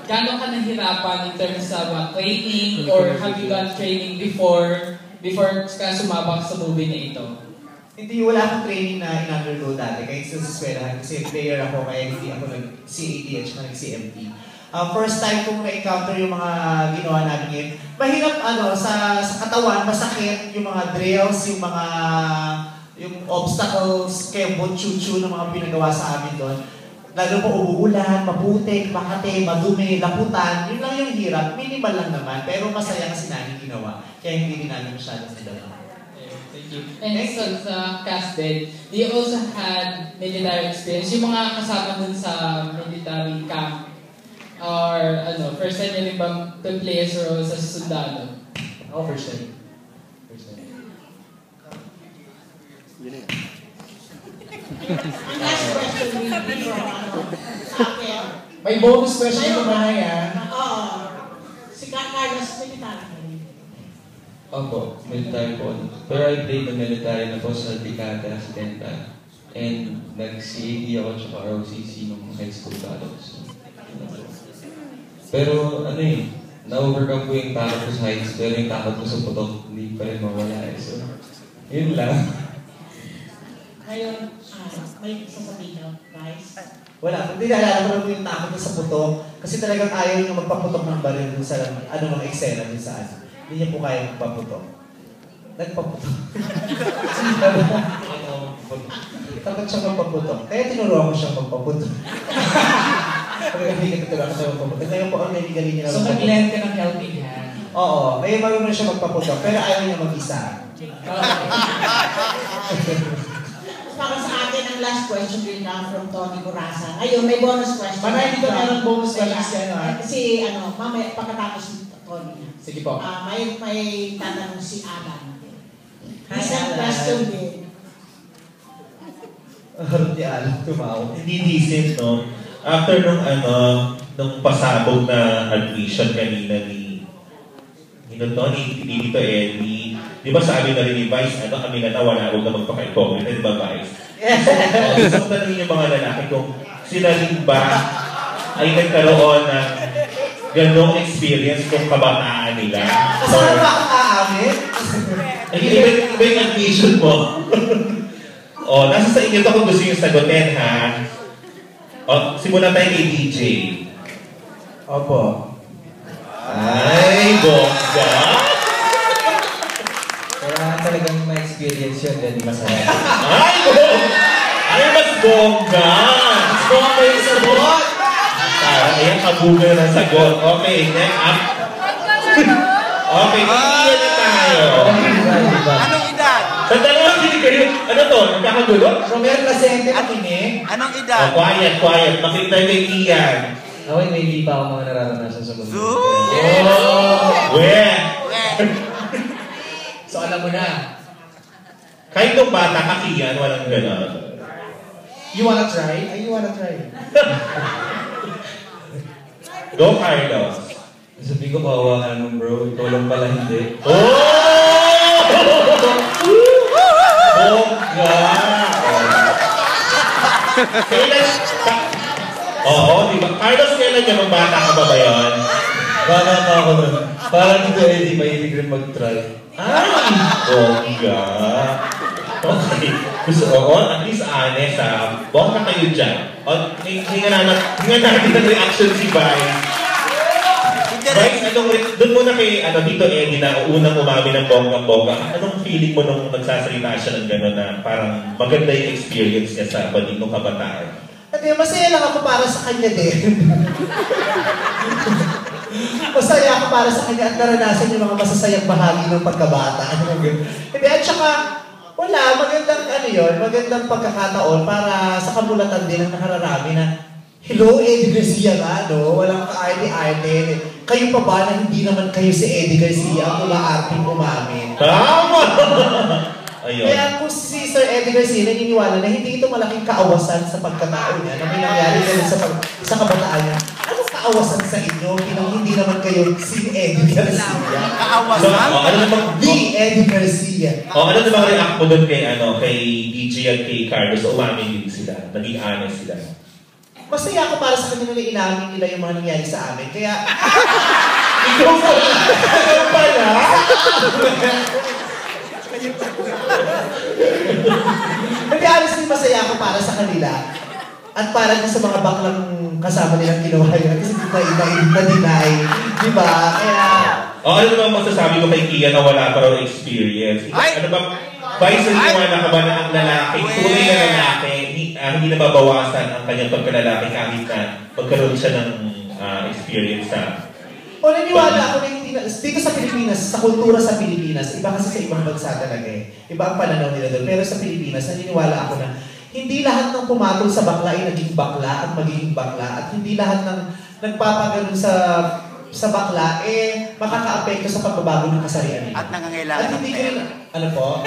Gano'n ka nahirapan in terms of training or have you done training before ka sumabak sa movie na ito? Hindi, wala akong training na in-undergo dati kahit sa eskwelahan kasi player ako kaya hindi ako nag-CAT at saka nag-CMT. First time kong na-encounter yung mga ginawa namin. Mahirap sa katawan, masakit yung mga drills, yung obstacles, kaya chuchu ng mga pinagawa sa amin doon. Lalo po umuulan, maputik, makate, madumi, laputan. Yun lang yung hirap. Minimal lang naman. Pero masaya kasi namin ginawa. Kaya hindi din namin masyadong nila. Thank you. And so, sa cast din, you also had military experience. Yung mga kasama dun sa military camp or first time yun bang to play as a role sa sundalo? Ako first time. Yun yan. Ang last question will be from sa akin. May bonus question naman yan. Oo. Si Carlos military. Opo, military po. Pero I played the military na po sa Tecate Occidental. And nag-CAD ako tsaka ROCC nung high school college. Pero na-overcome ko yung takot ko sa heights, pero yung takot ko sa putok, hindi pa rin mawala eh. So, yun lang. Ngayon, may sasabihin nyo, guys? Wala, hindi naalala ko lang yung takot ko sa putok. Kasi talagang ayaw niyo magpaputok ng baril dun sa mga eksena dun saan. Hindi niya po kaya magpaputok. Nagpaputok. Takot siya magpaputok. Kaya tinuruan ko siya magpaputok. Pagkakabigyan ko siya magpaputok. Ngayon po ang naligaling niya. So nag-lend ka ng helping hand? Oo, may marunong siya magpaputok. Pero ayaw niya mag-isa. Para sa akin, ang last question din na from Tony Curaza. Ayun, may bonus question. Manay, dito meron bonus question. Kasi mamaya pagkatapos ni Tony. Sige po. May tatanong si Alan. Isang question din. Hindi alam, tumawa. Hindi decent, no? After nung pasabog na admission kanina ni Tito Eddie, di ba sabi na rin ni Vice, kami na wala, huwag na magpaka-comment, di ba Vice? Gusto ko tanongin yung mga lalaki kung sila rin ba ay nagkaroon ng ganong experience kung kabataan nila. Kasama ba ang aamin? Iba yung admission mo. Nasa sa inyo ito kung gusto yung sagutin, ha? Simulan tayo kay DJ. Opo. Ay, bongga! Kaya talagang ma-experience yun, then masaya. Ay, bongga! Ay, mas bongga! Mas bongga yung sagot! Ayan, kabugal na sagot. Okay, next up. Okay, iiyan na tayo. Anong edad? Sa dalawang hindi kayo, to? Nagkakagulo? Romel Placente Pakinig. Anong edad? Quiet. Makita kay Ian. Okay, may hindi pa ako mga nararanasan sa mundo. So alam mo na. Kahit nung bata ka, Ian, walang gano'n. You wanna try? You wanna try? Go, Carlos. Sabi ko, kawawa ka naman bro. Ikaw lang pala hindi. Bongga! Diba? Carlos, kailan ka bata ka ba yun? Bata pa ako nun. Parang dito Eddie, mahilig rin mag-try. Ay! Bongga! Okay. At least honest ha. Bongga kayo dyan. Hinga natin ng reaction si Vice. Vice, doon muna kay Tito Eddie na unang umami ng bonggang-bongga. Anong feeling mo nung nagsasalita siya ng gano'n na parang maganda yung experience niya sa bading ng kabataan? Masaya lang ako para sa kanya din. Masaya ako para sa kanya at naranasan yung mga masasayang bahagi ng pagkabata. Hindi, at saka, wala, magandang pagkakataon para sa kamulatan din ng nakararami na, hello, Eddie Garcia nga, no? Walang ka-arte-arte. Kayo pa ba na hindi naman kayo si Eddie Garcia ang umaarting umamin? Tama! Ayun. Kaya kung si Sir Eddie Garcia naniniwala na hindi ito malaking kaawasan sa pagkatao niya na may nangyari ganun sa kabataan niya. Anong kaawasan sa inyo pinang hindi naman kayo si Eddie Garcia? Kaawasan? The Eddie Garcia. Ano namang react mo doon kay DJ at kay Carlos? Umamin din sila. Naging honest sila. masaya ako para sa kanila na inamin nila yung mga nangyari sa amin. Kaya, ikaw pala. Kaya honestly, masaya ako para sa kanila. At para din sa mga baklang kasama nilang ginawa yun. Kasi na-deny. Diba? Kaya... ano naman masasabi ko kay Kia na wala pa raw experience? Ano ba, Vice, naniwala ka ba na ang lalaki, tunay na lalaki, hindi nababawasan ang kanyang pagkalalaki kahit na magkaroon siya ng experience sa... O naniwala ako na hindi na, dito sa Pilipinas, sa kultura sa Pilipinas, iba kasi sa ibang bansa talaga eh. Iba ang pananaw nila doon. Pero sa Pilipinas, naniniwala ako na hindi lahat ng pumatol sa bakla ay naging bakla at magiging bakla. At hindi lahat ng nagpapaganon sa bakla, makaka-apekto sa pagbabago ng kasarian. At nangangailangan ng pera. Ano po?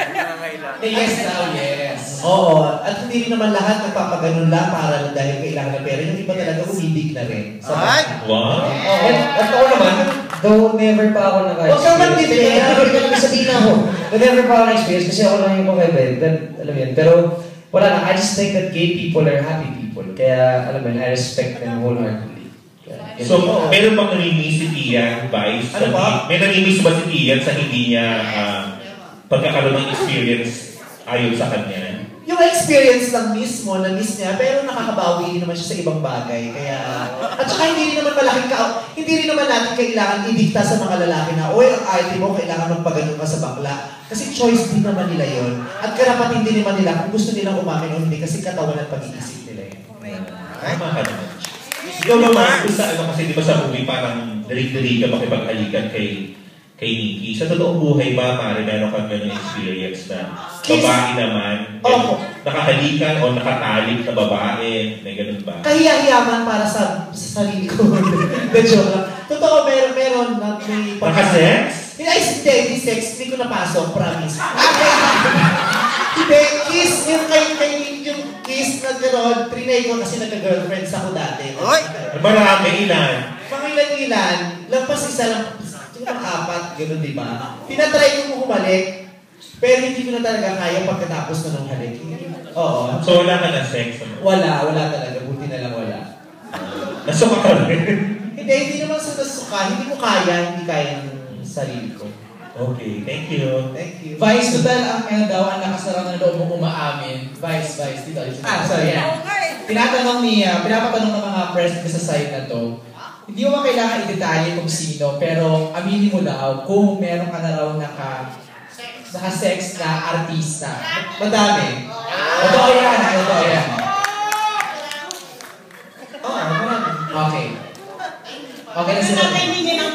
Yes now, yes. Oo. At hindi rin naman lahat nagpapaganon lang para dahil kailangan ng pera. Yung iba talaga umibig na rin. Wow! At ako naman, though never pa ako Huwag kang mag-declare. sabihin ako. Never pa ako na-experience kasi ako lang yung kakaiba. Alam mo yun. Pero wala na. I just think that gay people are happy people. Kaya, alam mo yun, I respect them wholeheartedly. So, meron bang namimiss si Kian, Vice? Ano ba? May namimiss ba si Kian sa hindi niya pagkakaroon ng experience ayon sa kanya? Yung experience lang mismo, na-miss niya, pero nakakabawi din naman siya sa ibang bagay. Kaya, at saka hindi rin naman natin kailangan idikta sa mga lalaki na, oy, ang arte mo, kailangan magpagano ka sa bakla. Kasi choice din naman nila yon. At karapatin din naman nila kung gusto nilang umamin o hindi kasi katawan at pag-iisip nila yun. Tama ka naman. Ikaw naman, kung sa kasi di ba sa movie parang dali-dali ka makipag-alikan kay Nikki. Sa totoong buhay ba, pare, meron kang ganun experience na babae naman, nakahalikan o nakatalik na babae, may ganun ba? Kahiya-hiyaman para sa sarili ko. Joke lang. Totoo, meron na may... Naka-sex? Hindi sex. Hindi ko napasok, promise. Hindi, kiss. Yung kiss na gano'n, trinay ko kasi nagka-girlfriends ako dati. Marami, ilan? Pangilan-ilan, lampas isa lang, ang 4, gano'n diba? Tinatry ko humalik, pero hindi ko na talaga kaya pagkatapos na nung halik. Oo. So wala ka na sex? Wala talaga. Buti na lang wala. Nasuka ka rin? Hindi naman sa nasuka. Hindi kaya ng sarili ko. Okay, thank you. Thank you. Vice, total ang daw ang nakasarang na loob mo umaamin. Vice, dito. Sorry. Pinapatanong ng mga press sa site na to, hindi mo kailangan i-detalye kung sino, pero aminin mo daw kung meron ka na raw naka-sex na artista. Madami. Totoo yan. Oo, marami. Okay. Okay na sila. Hindi ng